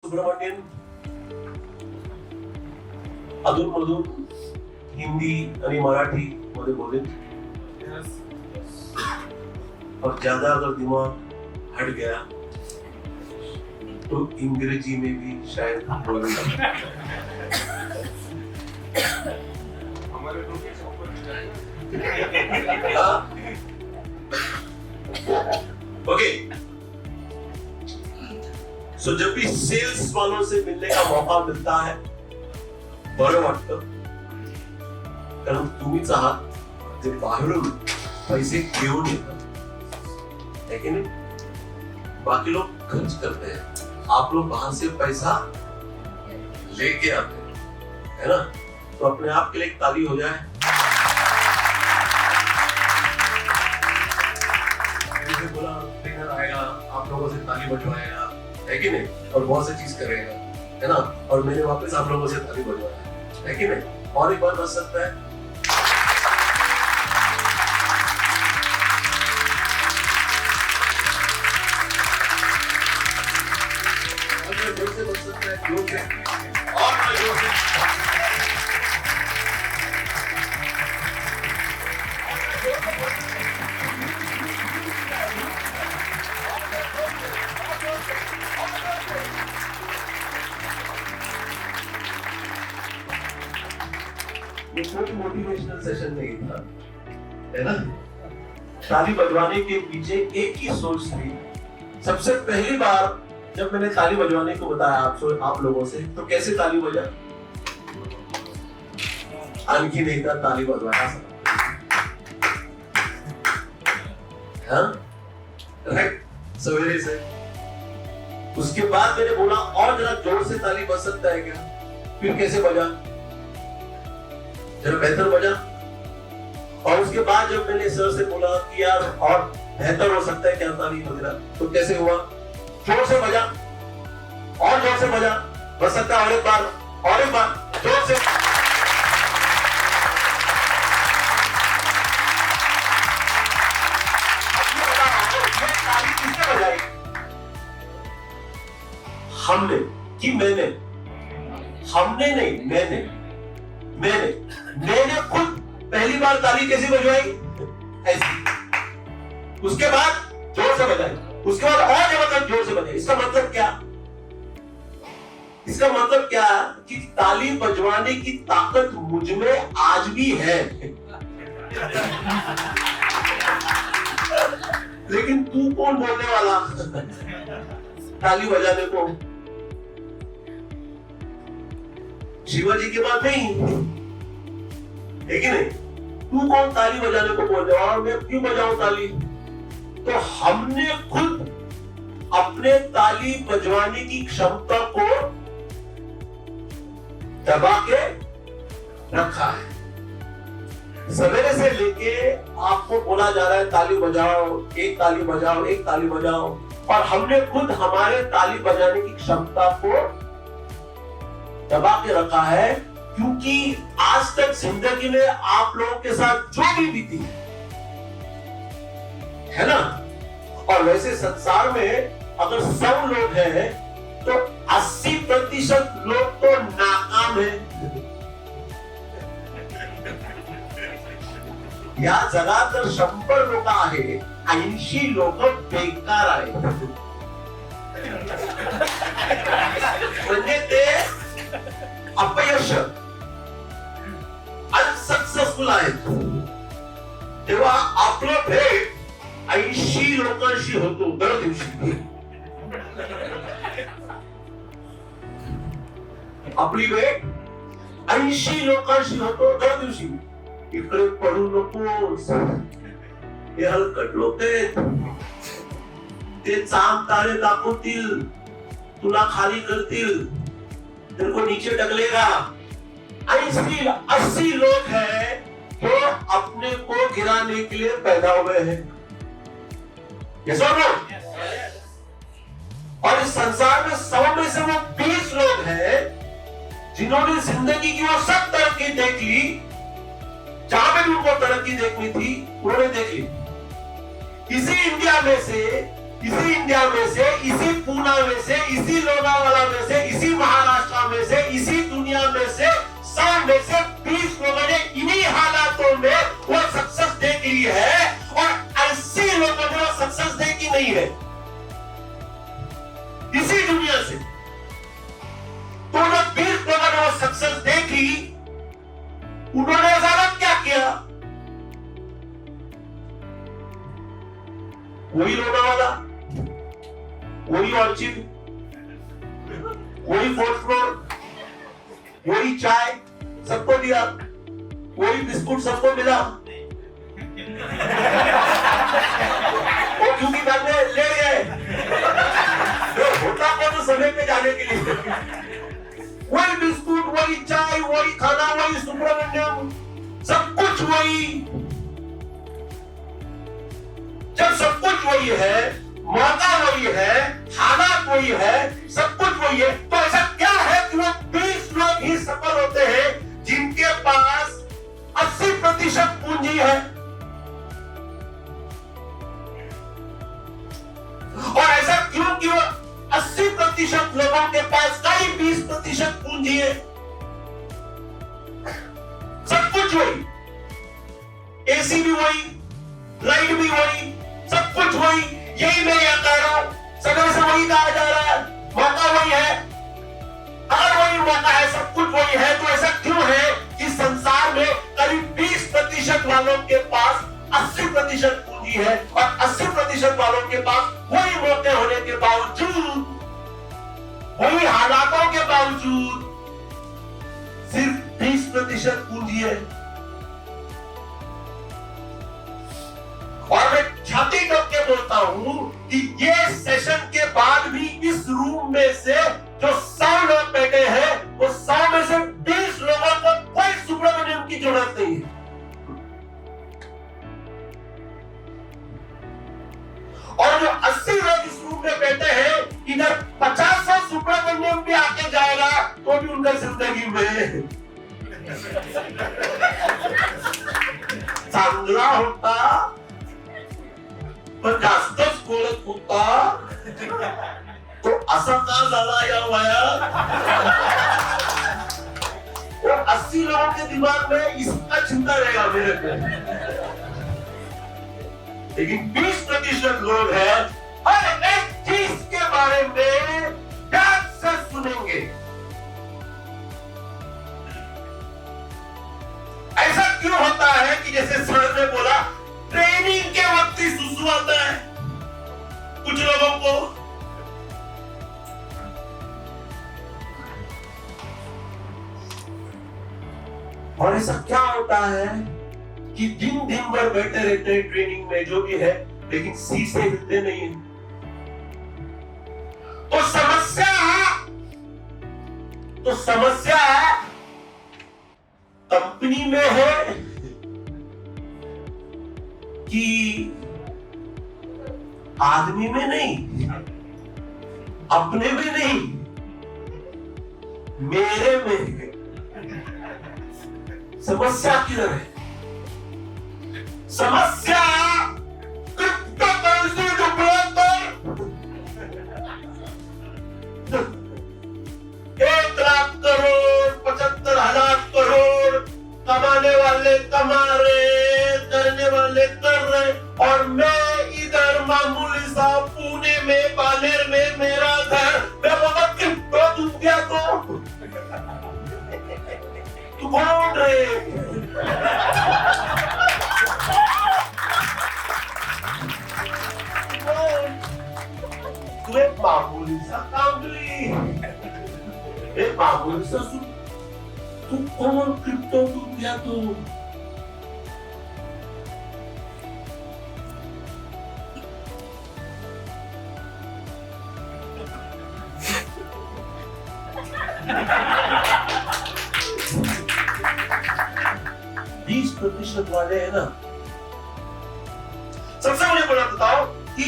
सुब्रमण्यन अधून-मधून हिंदी आणि मराठी मध्ये बोले और ज्यादा अगर दिमाग हट गया तो अंग्रेजी में भी शायद बोले। हमारे लोग ओके, सो जब भी सेल्स वालों से मिलने का मौका मिलता है बरं वाटतं, कारण तुम्हीच आहात जे बाहेरून पैसे घेऊन येतात, है की नाही? बाकी लोग खर्च करते हैं, आप लोग वहां से पैसा लेके आते हैं, है ना? तो अपने आप के लिए एक ताली हो जाए। बोला ट्रेनर आएगा, आप लोगों से ताली बजवाएगा, है कि नहीं? और बहुत सी चीज करेगा, है ना? और मैंने वापस आप लोगों से ताली बजवाया, है कि नहीं? और एक बार बच सकता है। जोर से बच सकता है, जोर से और जोर से। ये कोई मोटिवेशनल सेशन नहीं था, है ना? ताली बजवाने के पीछे एक ही सोच थी। सबसे पहली बार जब मैंने ताली बजवाने को बताया आप लोगों से, तो कैसे ताली बजा? आणखी नहीं था ताली बजवाना, हाँ? राइट, सवेरे से। उसके बाद मैंने बोला और जरा जोर से ताली बज सकता है क्या? फिर कैसे बजा? जरा बेहतर बजा। और उसके बाद जब मैंने सर से बोला कि यार और बेहतर हो सकता है क्या ताली वगैरह, तो कैसे हुआ? जोर से बजा, और जोर से बजा, बज सकता है और एक बार जोर से। ताली किसने बजाई? हमने कि मैंने? हमने नहीं, मैंने खुद पहली बार ताली कैसे बजवाई? ऐसी। उसके बाद जोर से बजाई, उसके बाद और जबरदस्त जोर से बजाई। इसका मतलब क्या? इसका मतलब क्या कि ताली बजवाने की ताकत मुझ में आज भी है। लेकिन तू कौन बोलने वाला ताली बजाने को? शिवाजी के बाद नहीं, है कि नहीं? तू कौन ताली बजाने को बोल रहा है और मैं क्यों बजाऊं ताली? तो हमने खुद अपने ताली बजवाने की क्षमता को दबा के रखा है। सवेरे से लेके आपको बोला जा रहा है ताली बजाओ, एक ताली बजाओ, एक ताली बजाओ, और हमने खुद हमारे ताली बजाने की क्षमता को दबा के रखा है, क्योंकि आज तक जिंदगी में आप लोगों के साथ जो भी बीती है ना, और वैसे संसार में अगर 100 लोग हैं तो 80% लोग तो नाकाम है। या जगात जर 100 लोक आहे, 80 लोक बेकार आहेत। म्हणजे ते अपयश, अनसक्सेसफुल आहेत। तेव्हा आपलं भेट 80 लोकांशी होतो दर दिवशी। आपली भेट 80 लोकांशी होतो दर दिवशी। इकडे पडू नकोस, हे हलकट लोक आहेत, ते चाम ताळे दाखवतील, तुला खाली करतील, तेरे को नीचे ढकलेगा। 80 लोग हैं जो अपने को गिराने के लिए पैदा हुए हैं। यस और नो? और इस संसार में 100 में से वो 20 लोग हैं जिन्होंने जिंदगी की वो सब तरक्की देख ली, जहां पे भी उनको तरक्की देखनी थी उन्होंने देख ली। इसी इंडिया में से, इसी पूना में से, इसी लोनावाला में से, में से 20 लोगों ने इन्हीं हालातों में वो सक्सेस देख ली है और 80 लोगों ने वो सक्सेस देखी नहीं है इसी दुनिया से। तो जो 20 लोगों ने वो सक्सेस देखी, उन्होंने ज़्यादा क्या किया? वही रोना वाला, वही ऑर्चिड, वही 4th फ्लोर, वही चाय सबको दिया, वही बिस्कुट सबको मिला। वो क्योंकि घर में ले गए, होता को तो समय पे जाने के लिए। वही बिस्कुट, वही चाय, वही खाना, वही सुब्रमण्यम, सब कुछ वही। जब सब कुछ वही है, मौका वही है, हालात वही है, सब कुछ वही है, तो ऐसा क्या है कि वो 20 लोग ही सफल होते हैं जिनके पास 80% पूंजी है? और ऐसा क्यों कि वो 80% लोगों के पास कई 20% पूंजी है? सब कुछ वही, एसी भी वही, लाइट भी वही, सब कुछ वही। यही मैं यहां कह रहा हूं, समय से वही कहा जा रहा है, मौका वही है। अगर वही मौका है, सब कुछ वही है, तो ऐसा क्यों है कि संसार में करीब 20% वालों के पास 80% पूंजी है और 80% वालों के पास वही मौके होने के बावजूद, वही हालातों के बावजूद सिर्फ 20% पूंजी है? और मैं छाती ठोक के बोलता हूं कि ये सेशन के बाद भी इस रूम में से जो 100 लोग बैठे हैं, वो 100 में से 20 लोगों को कोई सुब्रमण्यम की जरूरत नहीं है। और जो 80 लोग इस रूम में बैठे हैं, इधर 50 सुब्रमण्यम भी आके जाएगा तो भी उनका जिंदगी में चांगला होता, पण जास्तच कोळत होता, तो असा का झाला या वयात? और 80 लोगों के दिमाग में इसका चिंता रहेगा मेरे को, लेकिन 20% लोग हैं हर एक चीज के बारे में ध्यान से सुनेंगे। ऐसा क्यों होता है कि जैसे सर ने बोला, ट्रेनिंग के वक्त ही सुसु आता है कुछ लोगों को। और ऐसा क्या होता है कि दिन भर बैठे रहते हैं ट्रेनिंग में, जो भी है, लेकिन सी से हिलते नहीं है। तो समस्या कंपनी में है कि आदमी में नहीं, अपने में नहीं, मेरे में है। समस्या किधर है? समस्या crypto currency developer 1 lakh crore 75,000 crore कमाने वाले कमा रहे, करने वाले कर रहे, और मैं इधर मामूली सा पुणे में, बानेर में मेरा घर, मैं बहुत क्रिप्टो डूब गया तो तू बोल रहे। तू एक मामूली सा कामली, एक मामूली सा सुन, तू कौन क्रिप्टो डूब गया तो? प्रतिशत वाले है ना। सबसे मुझे बोला बताओ कि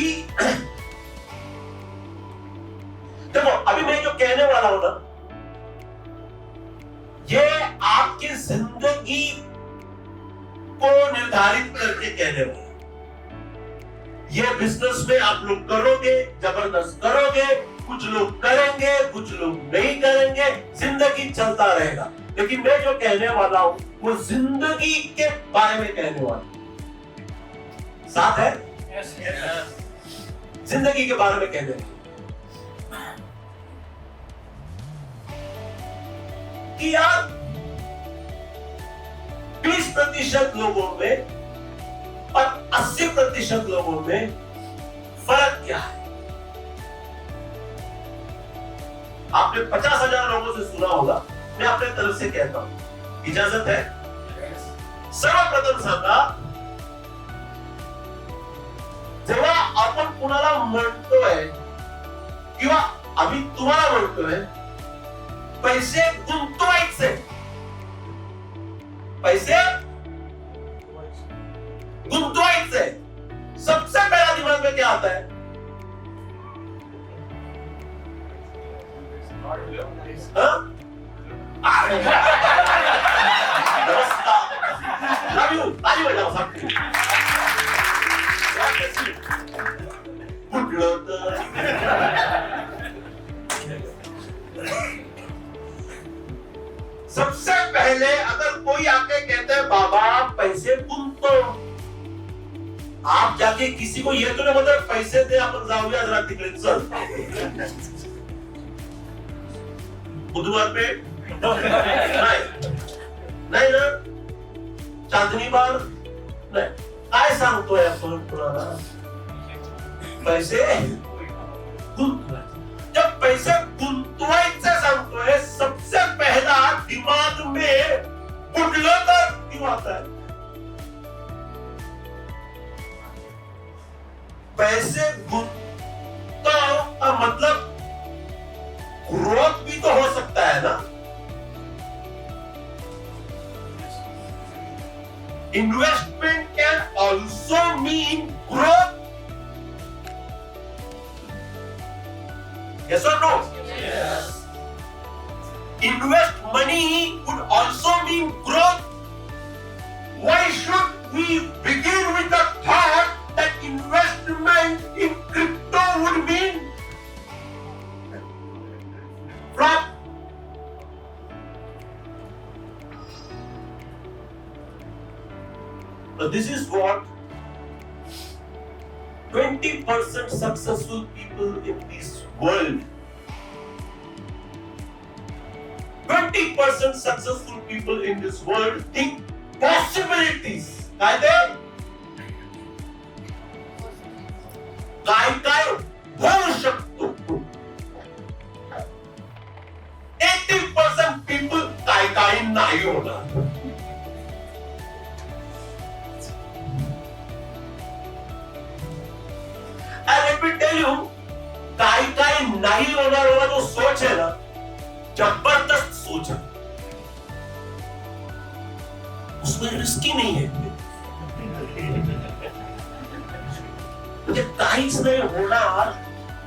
देखो, अभी मैं जो कहने वाला हूं ना, ये आपकी जिंदगी को निर्धारित करके कहने वाला। ये बिजनेस में आप लोग करोगे, जबरदस्त करोगे, कुछ लोग करेंगे, कुछ लोग नहीं करेंगे, जिंदगी चलता रहेगा। लेकिन मैं जो कहने वाला हूं वो जिंदगी के बारे में कहने वाला हूं। साथ है? जिंदगी के बारे में कहने वाला कि यार 20% लोगों में और 80% लोगों में फर्क क्या है? आपने 50,000 लोगों से सुना होगा, मैं अपने तरफ से कहता हूं, इजाजत है? सर्वप्रथम सांगा, जेव्हा आपण कुणाला म्हणतोय किंवा आम्ही तुम्हाला म्हणतोय पैसे गुंतवायचे, पैसे गुंतवायचे, सबसे पहला दिमाग में क्या आता है? सबसे पहले अगर कोई आके कहते हैं बाबा पैसे गुंतो, आप जाके किसी को ये तो नहीं बोलते पैसे दे आपण जाऊया जरा तिकडे चल, बुधवार पे नाही ना, चांदणी बार नाही, काय सांगतोय आपण कुणाला? पैसे गुंतवायचे। जब पैसे गुंतवायचे सांगतोय, सबसे पहला दिमाग में बुढ़लत क्यों आता है? पैसे गुंतो का मतलब ग्रोथ भी तो हो सकता है ना। Investment can also mean growth. Yes or no? Yes. Invest money would also mean growth. Why should we begin with the thought that investment in crypto would mean flop? So this is what 20% successful people in this world, 20% successful people in this world think possibilities. काय ते? काय होऊ शकतो. 80% people काय नाही होणार. And let me tell you, काय नहीं होना वाला जो सोच है ना, जबरदस्त सोच है, उसमें रिस्की नहीं है। म्हणजे काहीच नाही होणार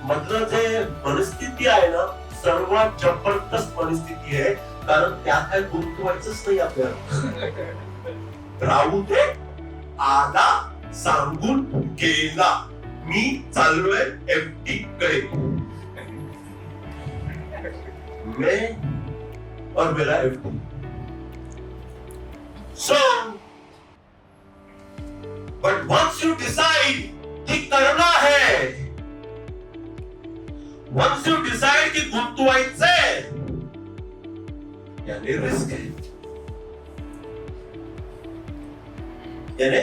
मतलब जे परिस्थिती आहे ना, सर्वात जबरदस्त परिस्थिती आहे, कारण त्यात काय गुंतवायचंच नाही आपल्याला। राहू दे, आला सांगून गेला, मी चाललोय एफडी कडे, मैं और मेरा FD. So but once you decide कि करना है, वंस यू डिसाइड कि गुंतवायचंय, यानी रिस्क है, यानी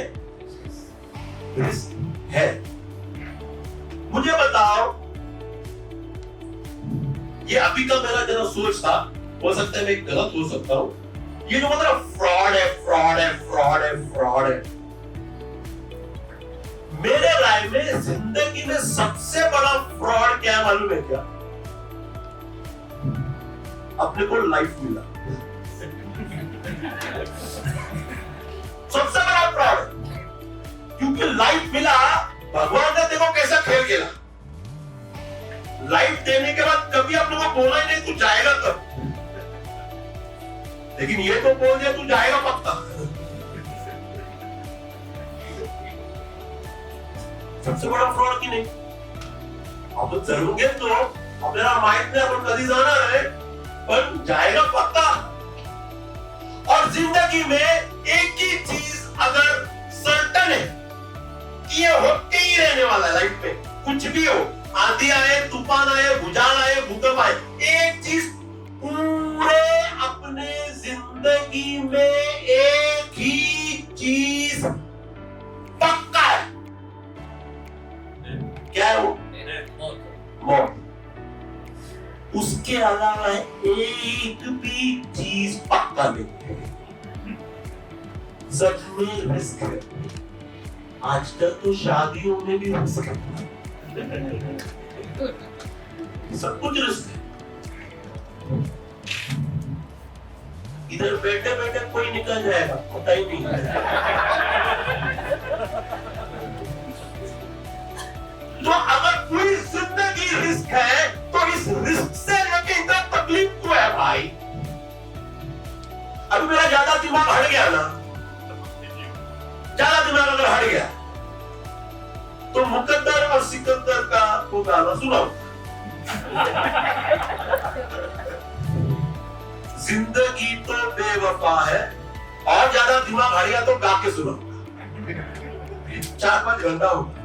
रिस्क है। मुझे बताओ, ये अभी का मेरा जरा सोच था, हो सकता है मैं गलत हो सकता हूं, ये जो मतलब फ्रॉड है, फ्रॉड है, फ्रॉड है, फ्रॉड है, मेरे राय में जिंदगी में सबसे बड़ा फ्रॉड क्या है मालूम है क्या? अपने को लाइफ मिला, सबसे बड़ा फ्रॉड, क्योंकि लाइफ मिला, भगवान ने देखो कैसा खेल खेला। लाइफ देने के बाद कभी अपने को बोला ही नहीं तू जाएगा तब, लेकिन ये तो बोल दिया तू जाएगा पक्का। सबसे बड़ा फ्रॉड की नाही, आपण जरूर घेतो, आपल्याला माहित नाही आपण कधी जाणार आहे, पण जाएगा पक्का। और जिंदगी में एक ही चीज अगर सर्टन है कि ये होते ही रहने वाला है लाइफ में, कुछ भी हो, आंधी आए, तूफान आए, भूचाल आए, भूकंप आए, एक चीज पूरे अपने जिंदगी में एक ही चीज पक्का है। क्या है वो? मौत। उसके अलावा एक भी चीज पक्का नहीं है। सब में रिस्क है। आजकल तो शादियों में भी रिस्क है, सब कुछ रिस्क है। इधर बैठे बैठे कोई निकल जाएगा, पता ही नहीं है। तो अगर पूरी जिंदगी रिस्क है तो इस रिस्क से लेके इतना तकलीफ क्यों है भाई? अभी मेरा ज्यादा दिमाग हट गया ना, ज्यादा दिमाग अगर हट गया तो मुकद्दर और सिकंदर का वो गाना सुनाओ। जिंदगी तो बेवफा है, और ज्यादा दिमाग हट गया तो गा के सुनाओ, 4-5 घंटा होगा।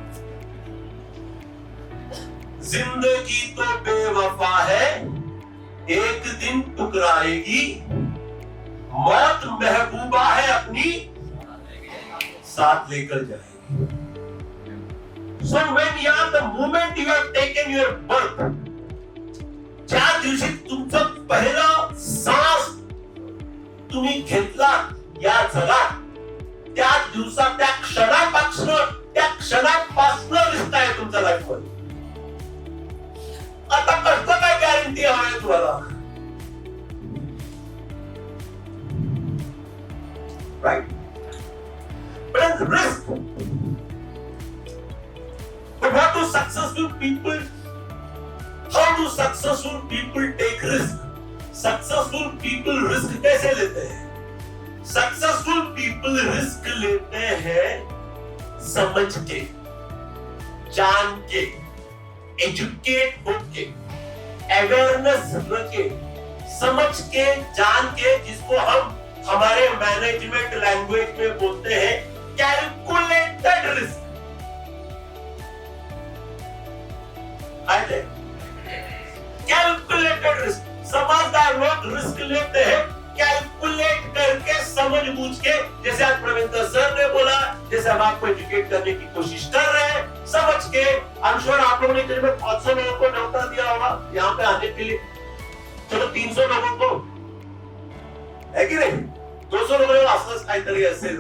जिंदगी तो बेवफा है, एक दिन टुकराएगी, मौत महबूबा है अपनी साथ लेकर जाएगी। So when you are the moment you have taken your birth, ज्या दिवशी तुमचं पहिलं श्वास तुम्ही घेतला या जगात, त्या दिवसात त्या क्षणापासून रिस्क आहे तुमच्या लाईफ मध्ये। आता कसं काय गॅरंटी हवंय तुम्हाला? Right, but risk. But what do successful people, how do successful people take risk? Successful people risk कैसे लेते हैं? Successful people risk लेते हैं समझ के, जान के, एजुकेट होके, अवेयरनेस रखे, समझ के, जान के, जिसको हम हमारे मैनेजमेंट लैंग्वेज में बोलते हैं कैलकुलेटेड रिस्क। कैलकुलेटेड रिस्क, समझदार लोग रिस्क लेते हैं कैलकुलेट करके, समझ बूझ के। जैसे आज प्रवीण सर ने बोला, जैसे हम आपको एजुकेट करने की कोशिश कर रहे हैं, समझ के। आई एम श्योर आप लोगों ने करीब 500 लोगों को न्योता दिया होगा यहाँ पे आने के लिए। चलो 300 लोगों को है कि नहीं? 200 लोगों असलच काहीतरी असेल,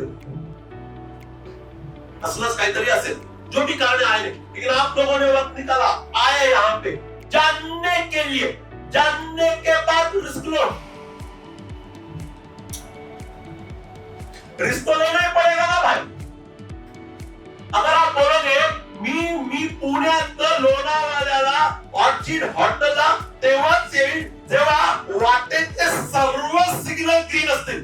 असलच काहीतरी असेल, जो भी कारण आए नहीं, लेकिन आप लोगों ने वक्त निकाला, आए यहाँ पे जानने के लिए। जानने के बाद रिस्क लो, रिस्क तो लेना ही पड़ेगा ना भाई। अगर आप बोलोगे मी पुण्यात लोणावळ्याला ऑर्चिड हॉटेलला तेव्हाच येईल जेव्हा वाटेचे सर्व सिग्नल ग्रीन असतील।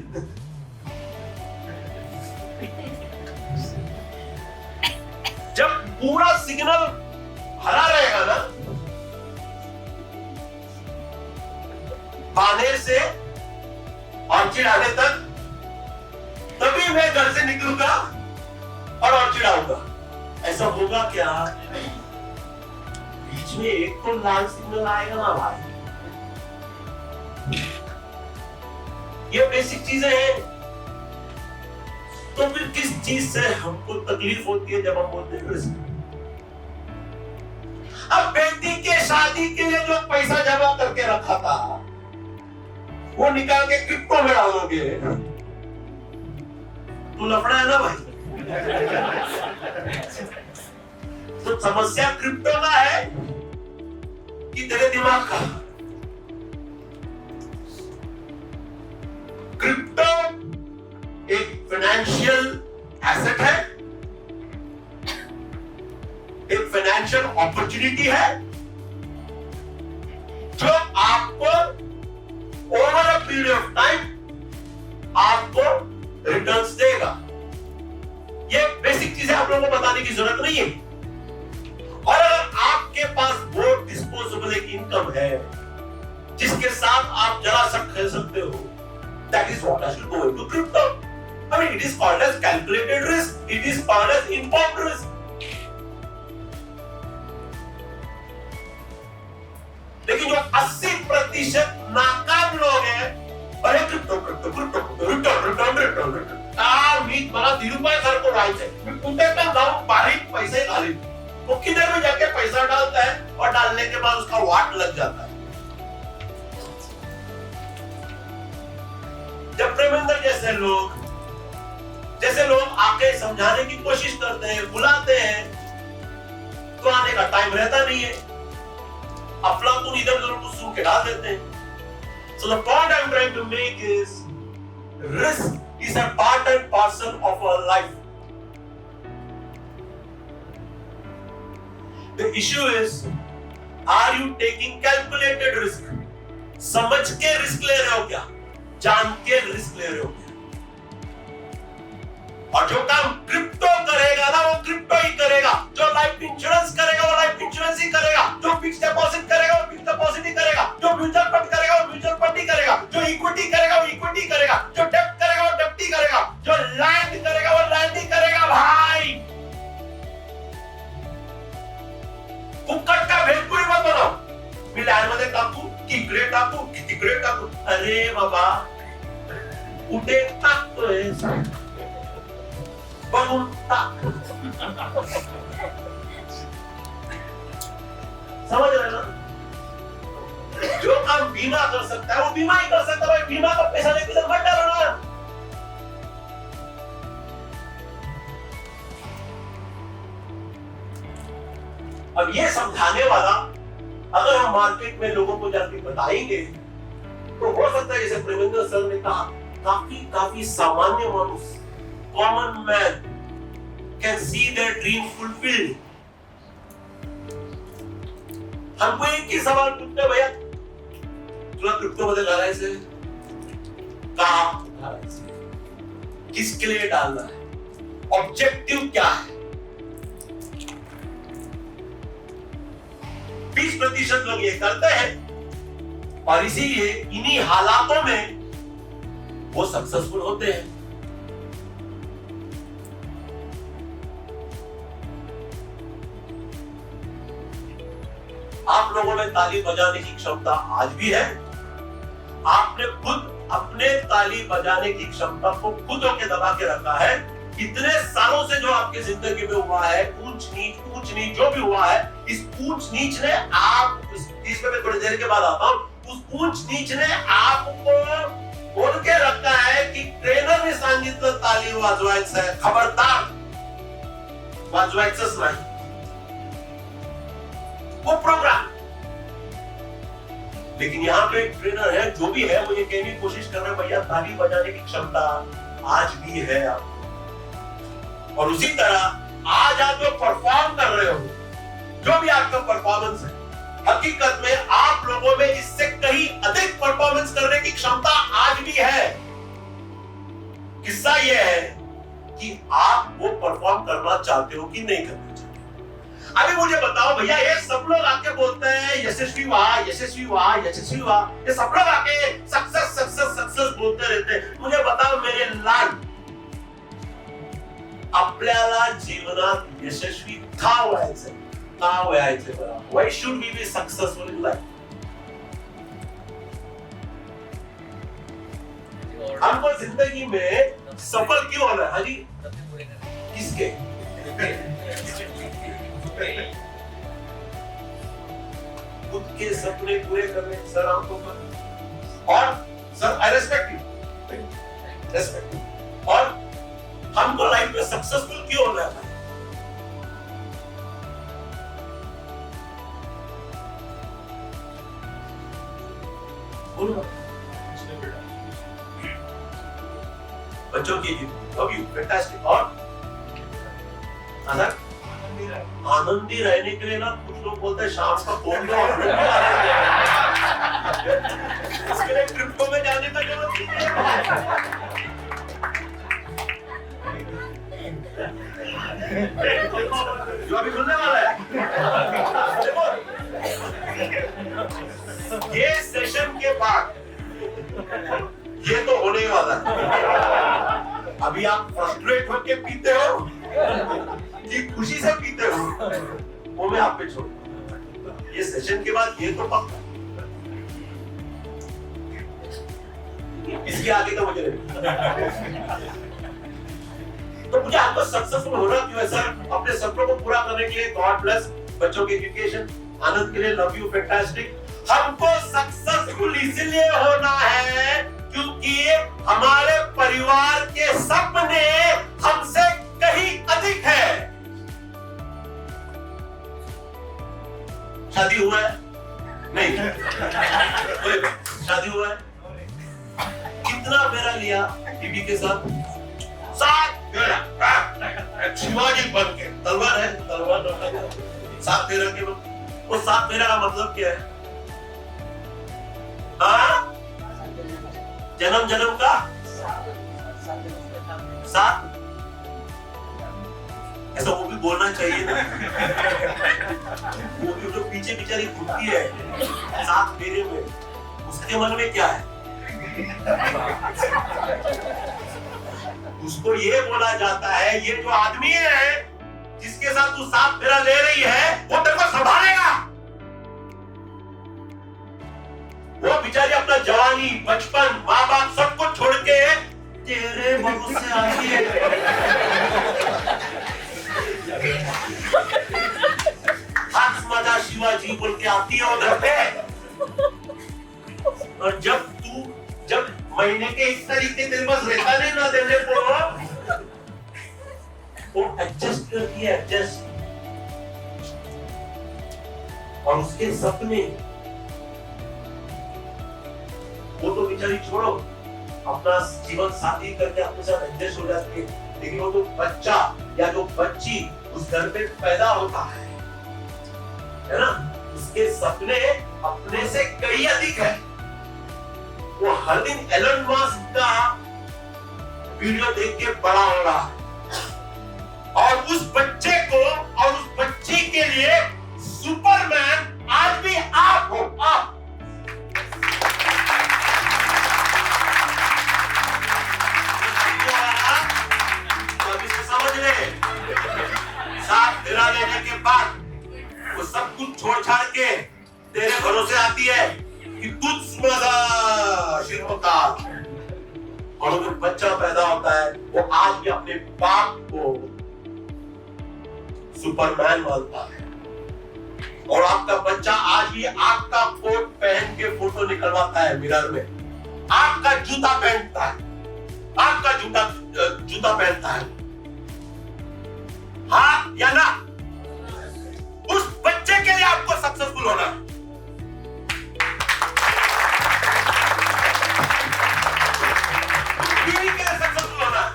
जब पूरा सिग्नल हरा रहेगा ना, बानेर से ऑर्चिड आने तक, तभी मैं घर से निकलूंगा और ऑर्चिड आऊंगा। ऐसा होगा क्या? बीच में एक तो लाल सिग्नल आएगा ना भाई। ये बेसिक चीजें हैं। तो फिर किस चीज से हमको तकलीफ होती है जब हम बोलते हैं रिस्क? अब बेटी के शादी के लिए जो पैसा जमा करके रखा था वो निकाल के क्रिप्टो में डालोगे तो लफड़ा है ना भाई। तो समस्या क्रिप्टो का है कि तेरे दिमाग का? क्रिप्टो एक फाइनेंशियल एसेट है, एक फाइनेंशियल अपॉर्चुनिटी है जो आपको over a period of time आपको रिटर्न्स देगा। ये बेसिक चीजें आप लोगों को बताने की जरूरत नहीं है। और अगर आपके पास वो डिस्पोजेबल एक इनकम है जिसके साथ आप जरा सा खेल सकते हो, That is what I should go into crypto. I mean, it is called as calculated risk. It is called as informed risk. लेकिन जो 80% नाकाम लोग हैं, अरे क्रिप्टो मी मला ₹1,000 व्हायचंय, मी कुठे पण जाऊन बारीक पैसे घालीन, वो किधर भी जाके पैसा डालता है और डालने के बाद उसका वाट लग जाता है। जब प्रेमेंद्र जैसे लोग आके समझाने की कोशिश करते हैं, बुलाते हैं, तो आने का टाइम रहता नहीं है, अफलातून इधर उधर कुछ सुन के डाल देते हैं। So the point I'm trying to make is risk is a part and parcel of our life. The issue is, are you taking calculated risk? समझ के रिस्क ले रहे हो क्या? जान के रिस्क ले रहे हो? और जो काम क्रिप्टो करेगा ना, वो क्रिप्टो ही करेगा। जो लाइफ इंश्योरेंस करेगा, वो लाइफ इंश्योरेंस ही करेगा। जो फिक्स डिपॉजिट करेगा, वो फिक्स डिपॉजिट ही करेगा। जो म्यूचुअल फंड करेगा, वो म्यूचुअल फंड ही करेगा। जो इक्विटी करेगा, वो इक्विटी करेगा। जो डेब्ट करेगा, वो डेब्ट ही करेगा। जो लैंड करेगा, वो लैंड ही करेगा भाई। फुकट का भेलपुरी मत बनाओ। मी लैंड मध्ये टाकू की इकडे टाकू की तिकडे टाकू? अरे बाबा, कुठे टाकतोय? बघून टाक। समझ रहे ना? जो काम बीमा कर सकता है वो बीमा ही कर सकता है भाई। बीमा का पैसा लेके इधर मत डालो ना। अब ये समझाने वाला अगर हम मार्केट में लोगों को जाके बताएंगे, तो हो सकता है जैसे प्रेमेंद्र सर ने कहा, काफी सामान्य मनुष्य, common man can see their dream fulfilled. हमको एक ही सवाल पूछना है, भैया तुला क्रिप्टो मध्ये डालायचंय का? किसके लिए डालना है? ऑब्जेक्टिव क्या है? 20% लोग ये करते हैं और इसीलिए इन्हीं हालातों में वो सक्सेसफुल होते हैं। आप लोगों में ताली बजाने की क्षमता आज भी है। आपने खुद अपने ताली बजाने की क्षमता को खुद होके दबा के रखा है। इतने सालों से जो आपकी जिंदगी में हुआ है, ऊंच नीच जो भी हुआ है, इस ऊंच नीच ने आप, इस पे मैं थोड़ी देर के बाद आता हूं, उस ऊंच नीच ने आपको बोल के रखा है कि ट्रेनर ने सांगितलं ताली वाजवायचं है, खबरदार वाजवायचंच नाही, वो प्रोग्राम। लेकिन यहाँ पे एक ट्रेनर है, जो भी है वो ये कहने की कोशिश कर रहा है, भैया ताली बजाने की क्षमता आज भी है आपको। और उसी तरह आज आप जो परफॉर्म कर रहे हो, जो भी आपका परफॉर्मेंस है, हकीकत में आप लोगों में इससे कहीं अधिक परफॉर्मेंस करने की क्षमता आज भी है। किस्सा यह है कि आप वो परफॉर्म करना चाहते हो कि नहीं करना चाहते। अभी मुझे बताओ भैया, ये सब लोग आके बोलते हैं यशस्वी हुआ, यशस्वी हुआ, यशस्वी हुआ, ये सब लोग आके सक्सेस सक्सेस सक्सेस बोलते रहते हैं। मुझे बताओ मेरे लाल, आपल्याला जीवनात यशस्वी का व्हायचं? Why should we be successful in life? हमको जिंदगी में सफल क्यों होना है? हाँ जी, किसके? खुद के सपने पूरे करने सर हमको और सर आई रेस्पेक्ट यू और हमको लाइफ में सक्सेसफुल क्यों होना है? बच्चों की फैंटास्टिक। और आनंदी रहने के लिए ना कुछ लोग बोलते हैं शाम का फोन दो, इसके लिए क्रिप्टो में जाने का जरूरत नहीं है, जो अभी खुलने वाला है। ये सेशन के बाद ये तो होने होने वाला है। अभी आप फ्रस्ट्रेट होके पीते हो कि खुशी से पीते हो, वो मैं आप पे छोड़। ये सेशन के बाद ये तो पक्का, इसके आगे तो मुझे नहीं। तो मुझे आपको सक्सेसफुल होना क्यों है सर? अपने सपनों को पूरा करने के लिए, गॉड ब्लेस बच्चों की एजुकेशन, आनंद के लिए, लव यू, फैंटास्टिक। हमको सक्सेसफुल इसलिए होना है क्योंकि हमारे परिवार के सपने हमसे कहीं अधिक है। शादी हुआ है? नहीं। शादी हुआ है? कितना फेरा लिया बीबी के साथ? 7 फेरा। शिवाजी बन के तलवार है, तलवार 7 फेरा के बाद। वो 7 फेरा का मतलब क्या है? हाँ? जन्म जन्म का 7, ऐसा वो भी बोलना चाहिए ना। वो जो पीछे बेचारी घूमती है 7 फेरे में, उसके मन में क्या है? उसको ये बोला जाता है, ये जो आदमी है जिसके साथ तू 7 फेरा ले रही है, वो तेरे को संभालेगा। वो बेचारी अपना जवानी, बचपन, माँ बाप सब कुछ छोड़ के तेरे भरोसे आती है। मजा शिवाजी बोल के आती है उधर पे। और जब महीने के इस तरीके तेरे पास रहता नहीं ना देने को, वो एडजस्ट करती है, एडजस्ट। और उसके सपने, वो तो बेचारी छोड़ो, अपना जीवन साथी करके अपने साथ एडजस्ट हो जाती है। लेकिन वो जो बच्चा या जो बच्ची उस घर पे पैदा होता है ना, उसके सपने अपने से कहीं अधिक है। वो हर दिन एलन मस्क का वीडियो देख के बड़ा हो रहा है, और उस बच्चे को और उस बच्ची के लिए सुपरमैन आज भी आप हो, आप। समझ ले, 7 फेरा लेने के बाद वो सब कुछ छोड़ छाड़ के तेरे भरोसे आती है कि तुझ होता। और जब बच्चा पैदा होता है, वो आज भी अपने बाप को सुपरमैन मानता है। और आपका बच्चा आज भी आपका कोट पहन के फोटो निकलवाता है मिरर में, आपका जूता पहनता है, आपका जूता पहनता है। हाँ या ना? उस बच्चे के लिए आपको सक्सेसफुल होना है। बीवी के लिए सक्सेसफुल होना है।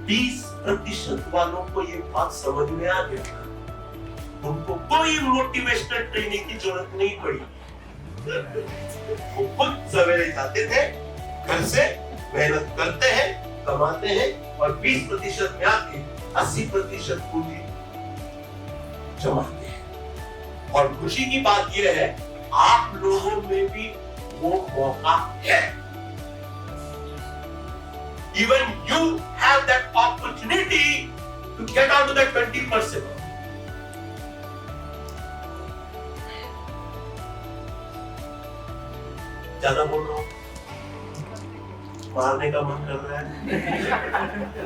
20% वालों को ये बात समझ में आ गया, उनको कोई मोटिवेशनल ट्रेनिंग की जरूरत नहीं पड़ी। वो खुद सवेरे जाते थे, घर से मेहनत करते हैं, कमाते हैं, और 20% में आके 80% पूंजी जमाते हैं। और खुशी की बात यह है, आप लोगों में भी वो मौका है। Even you have that opportunity to get out to that 20%. ज्यादा बोल रहा हूं, मारने का मन कर रहा है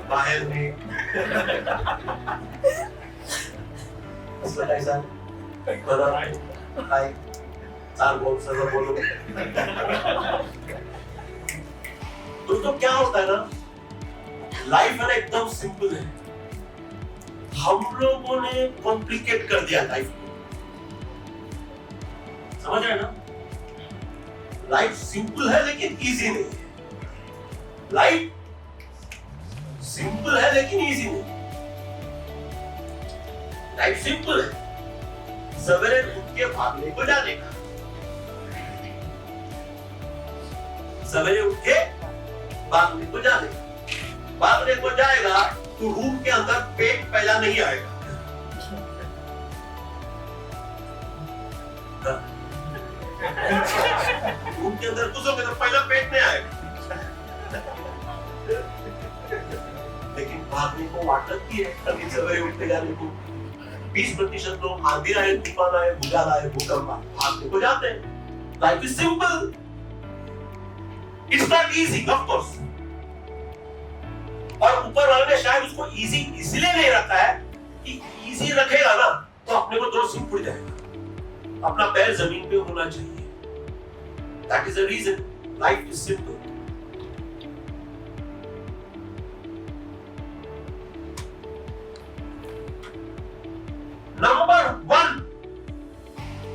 बाहर में। ऐसा बोलो। दोस्तों क्या होता है ना, लाइफ है ना एकदम सिंपल है, हम लोगों ने कॉम्प्लिकेट कर दिया लाइफ को। समझ रहे हैं ना? लाइफ सिंपल है लेकिन इजी नहीं है। लाइफ सिंपल है लेकिन इजी नहीं। लाइफ सिंपल है, सवेरे उठ के भागने को जाने का, सवेरे उठ के भागने को जाने का। भागने को जाएगा तो रूम के अंदर पेट पैदा नहीं आएगा। उनके अंदर घुसोगे तो पहला पेट में आएगा। लेकिन भागने को वाटत ही है कभी सवेरे उठते जाने को। 20% लोग आंधी आए, तूफान आए, भूचाल आए, भूकंप आए, भागने को जाते हैं। Life is simple, it's not easy of course. और ऊपर वाले ने शायद उसको इजी इसलिए नहीं रखा है कि इजी रखेगा ना तो अपने को 2 सिंह फुट जाएगा। अपना पैर जमीन पे होना चाहिए। That is the reason life is simple. Number 1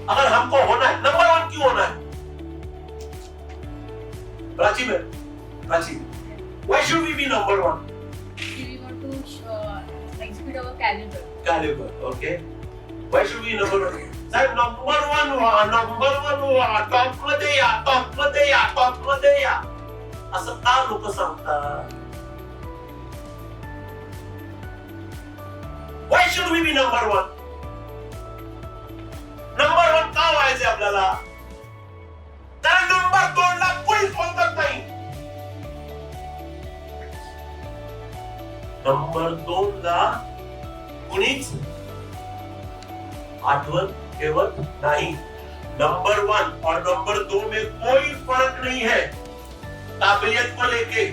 अगर हमको होना है, नंबर 1 क्यों होना है? प्राची में, Prachi, why should we be number 1? We want to exhibit our caliber. Caliber, okay. Why should we be number 1? Saheb number 1 व्हा, number 1 व्हा, टॉप मध्ये या, टॉप मध्ये या, टॉप मध्ये या, असं का लोक सांगतात? Why should we be number 1? Number 1 का व्हायचंय आपल्याला? कारण नंबर 2 ला कोणीच बोलत नाही. नंबर 2 ला कुणीच आठवत ठेवत नहीं. नंबर 1 और नंबर 2 में कोई फर्क नहीं है काबिलियत को लेके.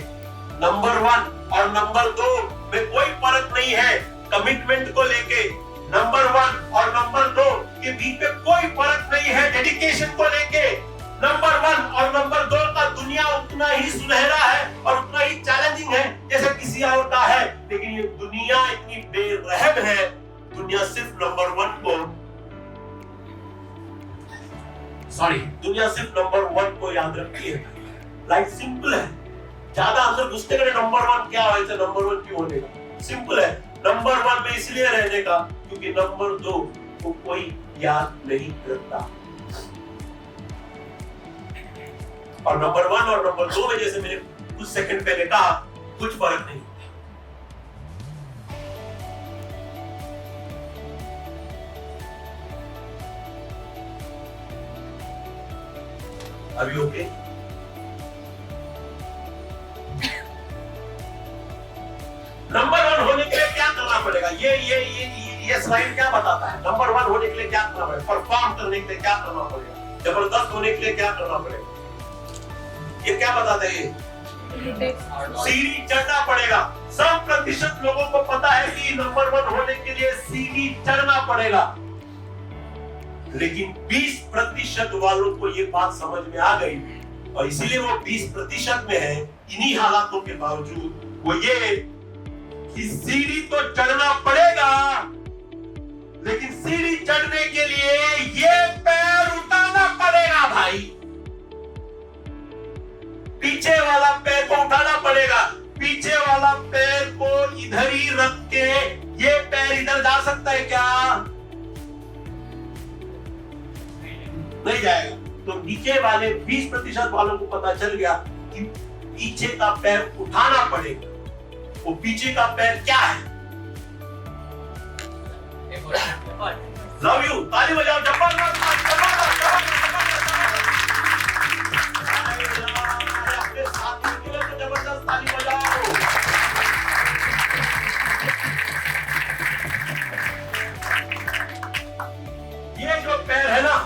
नंबर 1 और नंबर 2 में कोई फर्क नहीं है कमिटमेंट को लेके. नंबर 1 और नंबर 2 के बीच में कोई फर्क नहीं है डेडिकेशन को लेके. नंबर 1 और नंबर 2 का दुनिया उतना ही सुनहरा है और उतना ही चैलेंजिंग है जैसे किसी और का है. लेकिन ये दुनिया इतनी बेरहम है, दुनिया सिर्फ नंबर 1 को, दुनिया सिर्फ नंबर 1 को याद रखती है. लाइफ सिंपल है. ज्यादा अंदर घुसने के नंबर 1 क्या है, नंबर 1 क्यों होने का? सिंपल है. नंबर 1 में इसलिए रहने का क्योंकि नंबर 2 को कोई याद नहीं करता. और नंबर 1 और नंबर 2 में जैसे मैंने कुछ सेकंड पहले कहा, कुछ फर्क नहीं. अभी ओके? नंबर 1 होने के लिए क्या करना पड़ेगा? ये स्लाइड क्या बताता है? नंबर 1 होने के लिए क्या करना पड़ेगा? परफॉर्म करने के लिए क्या करना पड़ेगा? जबरदस्त होने के लिए क्या करना पड़ेगा? ये क्या बताता है? ये सीढ़ी चढ़ना पड़ेगा. 100% लोगों को पता है कि नंबर 1 होने के लिए सीढ़ी चढ़ना पड़ेगा. लेकिन 20% वालों को ये बात समझ में आ गई और इसीलिए वो 20% में है. इन्हीं हालातों के बावजूद वो ये कि सीढ़ी तो चढ़ना पड़ेगा, लेकिन सीढ़ी चढ़ने के लिए ये पैर उठाना पड़ेगा भाई. पीछे वाला पैर को उठाना पड़ेगा. पीछे वाला पैर को इधर ही रख के ये पैर इधर जा सकता है क्या? नहीं जाएगा. तो नीचे वाले 20% वालों को पता चल गया कि पीछे का पैर उठाना पड़ेगा. वो पीछे का पैर क्या है? Love you. ताली बजाओ. जबरदस्त. अपने साथी के लिए तो जबरदस्त ताली बजाओ. ये जो पैर है ना,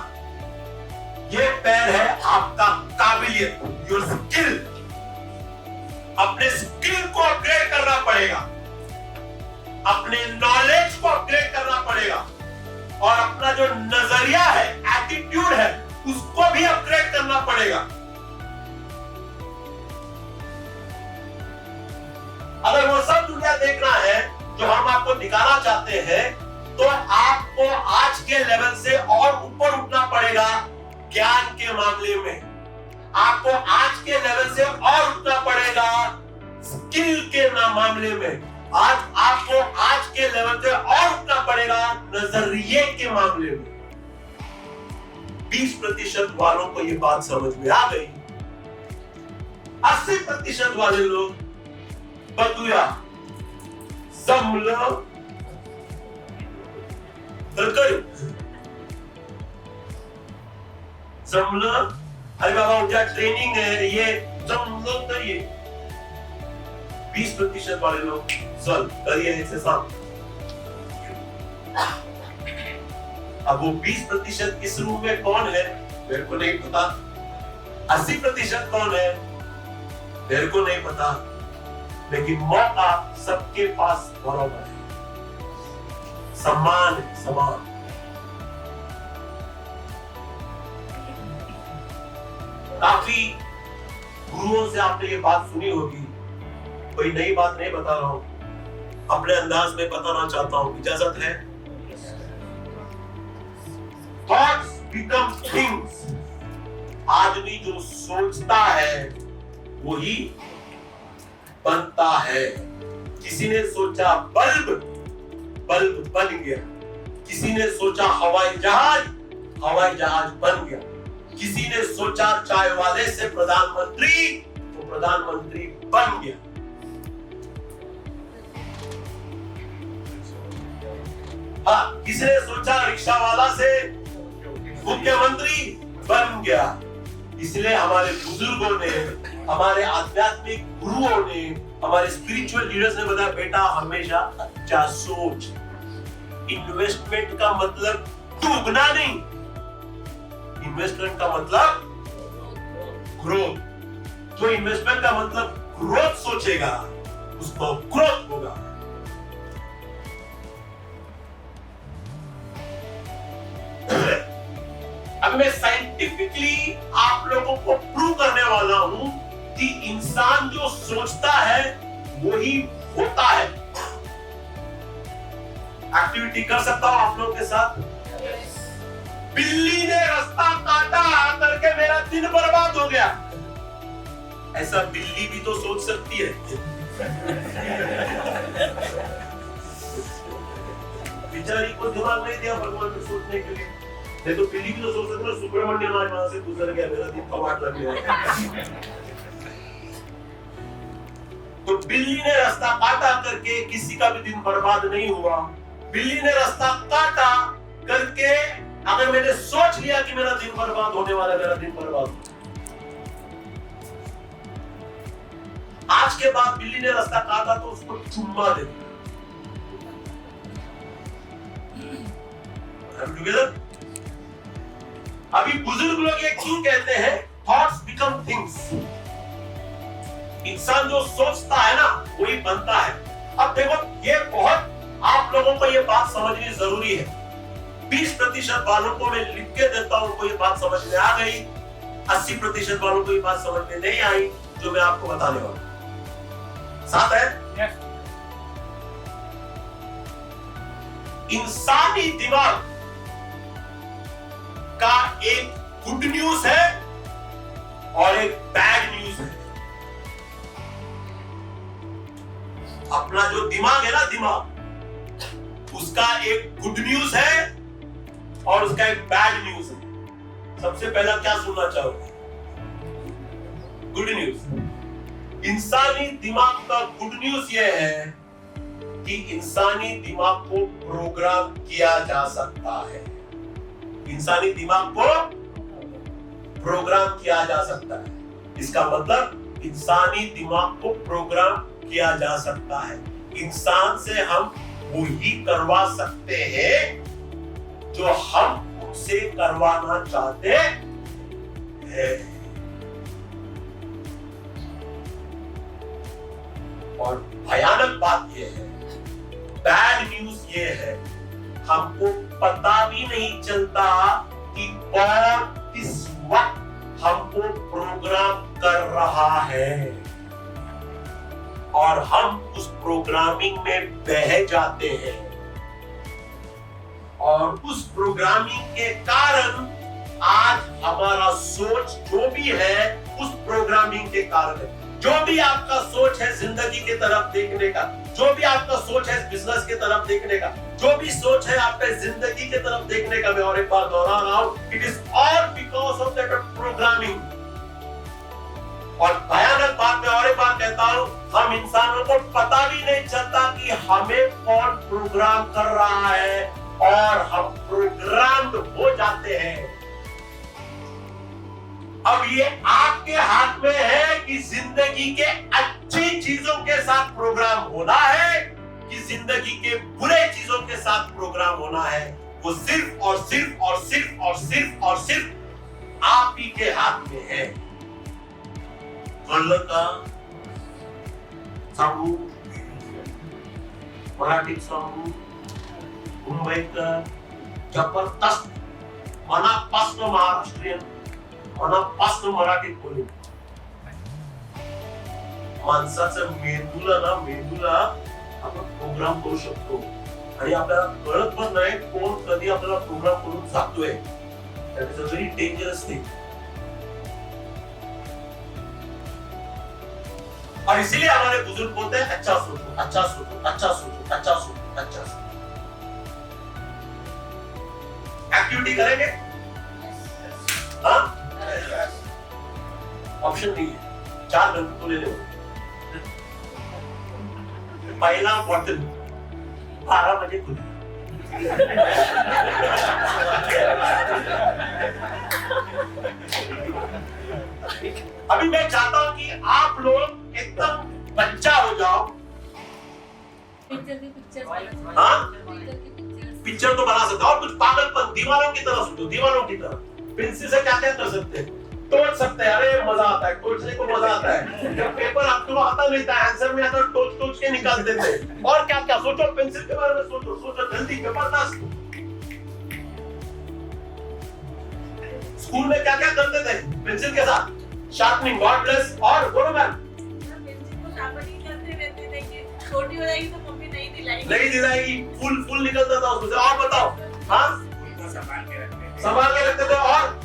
ये पैर है आपका काबिलियत, योर स्किल. अपने स्किल को अपग्रेड करना पड़ेगा, अपने नॉलेज को अपग्रेड करना पड़ेगा और अपना जो नजरिया है, एटीट्यूड है, उसको भी अपग्रेड करना पड़ेगा. अगर वो सब दुनिया देखना है जो हम आपको दिखाना चाहते हैं, तो आपको आज के लेवल से और ऊपर उठना पड़ेगा. ज्ञान के मामले में आपको आज के लेवल से और उठना पड़ेगा. स्किल के मामले में आपको आज के लेवल से और उठना पड़ेगा. नजरिए के मामले में 20% वालों को ये बात समझ में आ गई. 80% वाले लोग बतूया जमलं तर करू, जमलं अरे बाबा उनका ट्रेनिंग है, ये सब लोग करिए। 20% वाले लोग चल करिए एक्सरसाइज। अब वो 20% इस रूम में कौन है मेरे को नहीं पता, 80% कौन है मेरे को नहीं पता, लेकिन मौका सबके पास बराबर है, सम्मान है, समान। काफी गुरुओं से आपने ये बात सुनी होगी, कोई नई बात नहीं बता रहा हूं, अपने अंदाज में बताना चाहता हूं, इजाजत है। Thoughts become things। आदमी जो सोचता है वही बनता है। किसी ने सोचा बल्ब, बल्ब बन गया। किसी ने सोचा हवाई जहाज, हवाई जहाज बन गया। किसी ने सोचा चाय वाले से प्रधानमंत्री, तो प्रधानमंत्री बन गया। हाँ, किसी ने सोचा रिक्शा वाला से मुख्यमंत्री बन गया। इसलिए हमारे बुजुर्गों ने, हमारे आध्यात्मिक गुरुओं ने, हमारे स्पिरिचुअल लीडर्स ने बताया बेटा हमेशा अच्छा सोच। इन्वेस्टमेंट का मतलब डूबना नहीं, इन्वेस्टमेंट का मतलब ग्रोथ। जो इन्वेस्टमेंट का मतलब ग्रोथ सोचेगा उसको ग्रोथ होगा। अब मैं साइंटिफिकली आप लोगों को प्रूव करने वाला हूं कि इंसान जो सोचता है वही होता है। एक्टिविटी कर सकता हूं आप लोगों के साथ। बिल्ली ने रास्ता काटा करके मेरा दिन बर्बाद हो गया, ऐसा बिल्ली भी तो सोच सकती है। बेचारी को दिमाग नहीं दिया भगवान ने सोचने के लिए, नहीं तो बिल्ली भी तो सोच सकती है सुब्रमण्यम आज वहां से गुजर गया, मेरा दिन कवाट लग गया। तो बिल्ली ने रास्ता काटा करके किसी का भी दिन बर्बाद नहीं हुआ। बिल्ली ने रास्ता काटा करके अगर मैंने सोच लिया कि मेरा दिन बर्बाद होने वाला, मेरा दिन बर्बाद हो। आज के बाद बिल्ली ने रास्ता काटा तो उसको चुम्मा दे दिया। अभी बुजुर्ग लोग ये क्यों कहते हैं थॉट्स बिकम थिंग्स। इंसान जो सोचता है ना वही बनता है। अब देखो ये बहुत आप लोगों को ये बात समझनी जरूरी है। 20% वालों को मैं लिख के देता हूं, उनको ये बात समझ में आ गई। 80% वालों को ये बात समझ में नहीं आई जो मैं आपको बताने वाला हूं। साथ है yes। इंसानी दिमाग का एक गुड न्यूज है और एक बैड न्यूज है। अपना जो दिमाग है ना, दिमाग उसका एक गुड न्यूज है और उसका एक बैड न्यूज है। सबसे पहला क्या सुनना चाहोगे? Good news. इंसानी दिमाग का गुड न्यूज यह है कि इंसानी दिमाग को प्रोग्राम किया जा सकता है। इंसानी दिमाग को प्रोग्राम किया जा सकता है। इसका मतलब इंसानी दिमाग को प्रोग्राम किया जा सकता है। इंसान से हम वही करवा सकते हैं जो हम उनसे करवाना चाहते हैं। और भयानक बात यह है, बैड न्यूज ये है, हमको पता भी नहीं चलता कि कौन किस वक्त हमको प्रोग्राम कर रहा है और हम उस प्रोग्रामिंग में बह जाते हैं। और उस प्रोग्रामिंग के कारण आज हमारा सोच जो भी है उस प्रोग्रामिंग के कारण है। जो भी आपका सोच है जिंदगी की तरफ देखने का, जो भी आपका सोच है बिजनेस की तरफ देखने का, जो भी सोच है आपके जिंदगी की तरफ देखने का, मैं और एक बार दोहरा रहा हूं, it is all because of that programming. और भयानक बात मैं और एक बार कहता हूं, हम इंसानों को पता भी नहीं चलता कि हमें कौन प्रोग्राम कर रहा है और हम प्रोग्राम्ड हो जाते हैं। अब ये आपके हाथ में है कि जिंदगी के अच्छी चीजों के साथ प्रोग्राम होना है कि जिंदगी के बुरे चीजों के साथ प्रोग्राम होना है। वो सिर्फ और सिर्फ और सिर्फ और सिर्फ और सिर्फ आप ही के हाथ में है। कळलं का? सांगू, मराठीत सांगू, मुंबईकर जबरदस्त मनापासून महाराष्ट्रीयन मनापासून मराठीत बोलू। माणसाचं मेंदूला आपण प्रोग्राम करू शकतो आणि आपल्याला कळत पण नाही कोण कधी आपल्याला प्रोग्राम करून जातोय। That is a very dangerous thing. और इसीलिए हमारे बुजुर्ग बोलते हैं अच्छा सोचो, अच्छा सोचो, अच्छा सोचो, अच्छा सोचो, अच्छा सोचो। एक्टिविटी करेंगे? हाँ? ऑप्शन नहीं है, 4 घंटे तो ले लो। पहला बॉटल 12 बजे खुली। अभी मैं चाहता हूं कि आप लोग एकदम बच्चा हो जाओ। पिक्चर तो बना सकते हो और कुछ पागलपन दीवानों की तरह सोचो, दीवानों की तरह। पेंसिल से क्या क्या कर सकते हैं? तोड़ सकते हैं। अरे मजा आता है, तोड़ने को मजा आता है। जब पेपर आपको आता नहीं था, आंसर में आता टोच के निकाल देते। और क्या क्या सोचो, पेंसिल के बारे में सोचो, सोचो जल्दी, जबरदस्त। स्कूल में क्या क्या करते थे पेंसिल के साथ? Sharpening, God bless. और बोलो मैम। पेंसिल को शार्पनिंग करते रहते थे कि छोटी हो जाएगी तो मम्मी नहीं दिलाएगी। नहीं दिलाएगी, फुल निकलता था उसमें से। और बताओ। हाँ, संभाल के रखते थे। और